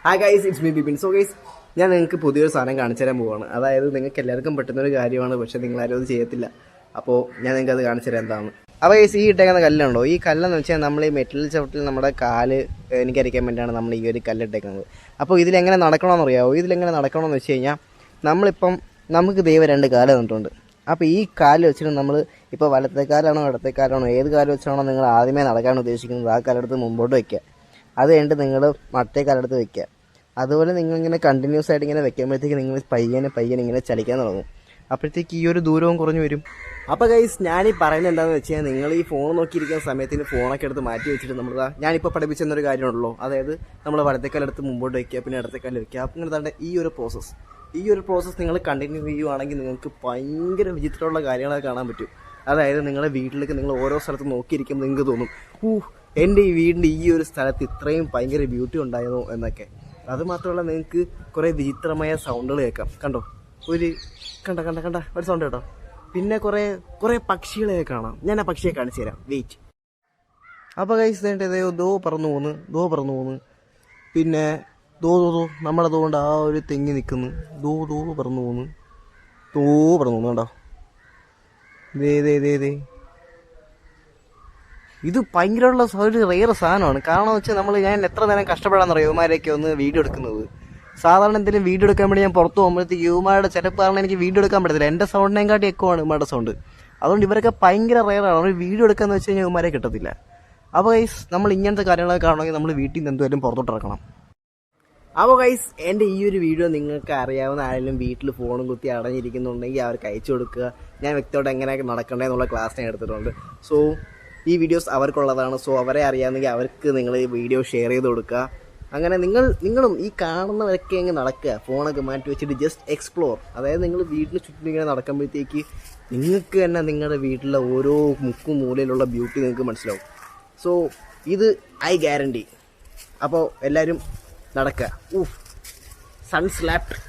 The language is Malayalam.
Hi guys, it's me Bipin. So guys, ഞാൻ നിങ്ങൾക്ക് പുതിയൊരു സാധനം കാണിച്ചു തരാൻ പോവാണ്. അതായത് നിങ്ങൾക്ക് എല്ലാവർക്കും പറ്റുന്നൊരു കാര്യമാണ്, പക്ഷേ നിങ്ങളാരും അത് ചെയ്യത്തില്ല. അപ്പോൾ ഞാൻ നിങ്ങൾക്ക് അത് കാണിച്ചു തരാം എന്താണ്. അപ്പോൾ ഗൈസ്, ഈ ഇട്ടേക്കുന്ന കല്ലുണ്ടോ? ഈ കല്ലെന്ന് വെച്ചാൽ നമ്മൾ ഈ മെറ്റൽ ചവിട്ടിൽ നമ്മുടെ കാല് എനിക്കറിയിക്കാൻ വേണ്ടിയാണ് നമ്മൾ ഈ ഒരു കല്ലിട്ടേക്കുന്നത്. അപ്പോൾ ഇതിലെങ്ങനെ നടക്കണമെന്ന് അറിയാമോ? ഇതിലെങ്ങനെ നടക്കണമെന്ന് വെച്ച് കഴിഞ്ഞാൽ നമുക്ക് ദൈവം രണ്ട് കാല് തന്നിട്ടുണ്ട്. അപ്പോൾ ഈ കാല് വെച്ചിട്ട് നമ്മൾ ഇപ്പോൾ വലത്തേക്കാലാണോ ഇടത്തേക്കാലാണോ ഏത് കാല് വെച്ചാണോ നിങ്ങൾ ആദ്യമേ നടക്കാൻ ഉദ്ദേശിക്കുന്നത് ആ കാലെടുത്ത് മുമ്പോട്ട് വയ്ക്കുക. അത് കഴിഞ്ഞിട്ട് നിങ്ങൾ മറ്റേ കാലെടുത്ത് വയ്ക്കുക. അതുപോലെ നിങ്ങളിങ്ങനെ കണ്ടിന്യൂസ് ആയിട്ട് ഇങ്ങനെ വെക്കുമ്പോഴത്തേക്ക് നിങ്ങൾ പയ്യനെ ഇങ്ങനെ ചലിക്കാൻ തുടങ്ങും. അപ്പോഴത്തേക്ക് ഈ ഒരു ദൂരവും കുറഞ്ഞു വരും. അപ്പോൾ ഗൈസ്, ഞാനീ പറയുന്നത് എന്താണെന്ന് വെച്ച് കഴിഞ്ഞാൽ നിങ്ങൾ ഈ ഫോൺ നോക്കിയിരിക്കുന്ന സമയത്തിന് ഫോണൊക്കെ എടുത്ത് മാറ്റി വെച്ചിട്ട് ഞാനിപ്പോൾ പഠിപ്പിച്ചെന്നൊരു കാര്യമുള്ളൂ. അതായത് നമ്മൾ വലത്തേക്കാലെടുത്ത് മുമ്പോട്ട് വയ്ക്കുക, പിന്നെ ഇടത്തേക്കാൽ വയ്ക്കുക. അപ്പം ഇങ്ങനെ തന്നെ ഈ ഒരു പ്രോസസ്സ് നിങ്ങൾ കണ്ടിന്യൂ ചെയ്യുവാണെങ്കിൽ നിങ്ങൾക്ക് ഭയങ്കര വിചിത്രമുള്ള കാര്യങ്ങളൊക്കെ കാണാൻ പറ്റും. അതായത് നിങ്ങളുടെ വീട്ടിലേക്ക് നിങ്ങൾ ഓരോ സ്ഥലത്ത് നോക്കിയിരിക്കുമ്പോൾ നിങ്ങൾക്ക് തോന്നും, എൻ്റെ ഈ വീടിൻ്റെ ഈ ഒരു സ്ഥലത്ത് ഇത്രയും ഭയങ്കര ബ്യൂട്ടി ഉണ്ടായിരുന്നു എന്നൊക്കെ. അതുമാത്രമല്ല, നിങ്ങൾക്ക് കുറേ വിചിത്രമായ സൗണ്ടുകൾ കേൾക്കാം. കണ്ട ഒരു സൗണ്ട് കേട്ടോ. പിന്നെ കുറേ പക്ഷികളെ കാണാം. ഞാൻ ആ പക്ഷിയെ കാണിച്ചു തരാം, വെയിറ്റ്. അപ്പോൾ ഗൈസ്, ദോ പറന്നു പോകുന്നു. പിന്നെ ദോ നമ്മളതുകൊണ്ട് ആ ഒരു തെങ്ങി നിൽക്കുന്നു. ദോ പറന്നു പോകുന്നു കേട്ടോ. ദേ ഇത് ഭയങ്കരമുള്ള ഒരു റെയർ സാധനമാണ്. കാരണം വെച്ചാൽ ഞാൻ എത്ര നേരം കഷ്ടപ്പെടാമെന്നറിയോ ഇവന്മാരെയൊക്കെ ഒന്ന് വീഡിയോ എടുക്കുന്നത്. സാധാരണ എന്തെങ്കിലും വീഡിയോ എടുക്കാൻ വേണ്ടി ഞാൻ പുറത്ത് പോകുമ്പോഴത്തേക്ക് ഇവന്മാരുടെ ചിലപ്പോൾ കാരണം എനിക്ക് വീഡിയോ എടുക്കാൻ പറ്റത്തില്ല. എൻ്റെ സൗണ്ടിനെക്കാട്ടി എക്കോയാണ് ഇവന്മാരുടെ സൗണ്ട്. അതുകൊണ്ട് ഇവരൊക്കെ ഭയങ്കര റെയറാണ്. ഒരു വീഡിയോ എടുക്കാന്ന് വെച്ച് കഴിഞ്ഞാൽ ഇവന്മാരെ കിട്ടത്തില്ല. അപ്പോൾ ഗൈസ്, നമ്മൾ ഇങ്ങനത്തെ കാര്യങ്ങളൊക്കെ കാണണമെങ്കിൽ നമ്മൾ വീട്ടിൽ നിന്ന് എന്തുമായാലും പുറത്തോട്ട് ഇറക്കണം. അപ്പോൾ ഗൈസ്, എൻ്റെ ഈ ഒരു വീഡിയോ നിങ്ങൾക്ക് അറിയാവുന്ന ആരെങ്കിലും വീട്ടിൽ ഫോണും കുത്തി അടഞ്ഞിരിക്കുന്നുണ്ടെങ്കിൽ അവർക്ക് അയച്ചു കൊടുക്കുക. ഞാൻ വ്യക്തിയോട് എങ്ങനെയൊക്കെ നടക്കണ്ടേന്നുള്ള ക്ലാസ് ഞാൻ എടുത്തിട്ടുണ്ട്. സോ ഈ വീഡിയോസ് അവർക്കുള്ളതാണ്. സോ അവരെ അറിയാമെങ്കിൽ അവർക്ക് നിങ്ങൾ ഈ വീഡിയോ ഷെയർ ചെയ്ത് കൊടുക്കുക. അങ്ങനെ നിങ്ങളും ഈ കാണുന്നവരൊക്കെ അങ്ങ് നടക്കുക. ഫോണൊക്കെ മാറ്റി വെച്ചിട്ട് ജസ്റ്റ് എക്സ്പ്ലോർ. അതായത് നിങ്ങൾ വീട്ടിൽ ചുറ്റും ഇങ്ങനെ നടക്കുമ്പോഴത്തേക്ക് നിങ്ങൾക്ക് തന്നെ നിങ്ങളുടെ വീട്ടിലെ ഓരോ മുക്കും മൂലയിലുള്ള ബ്യൂട്ടി നിങ്ങൾക്ക് മനസ്സിലാവും. സോ ഇത് ഐ ഗ്യാരണ്ടി. അപ്പോൾ എല്ലാവരും നടക്കുക. Sun slapped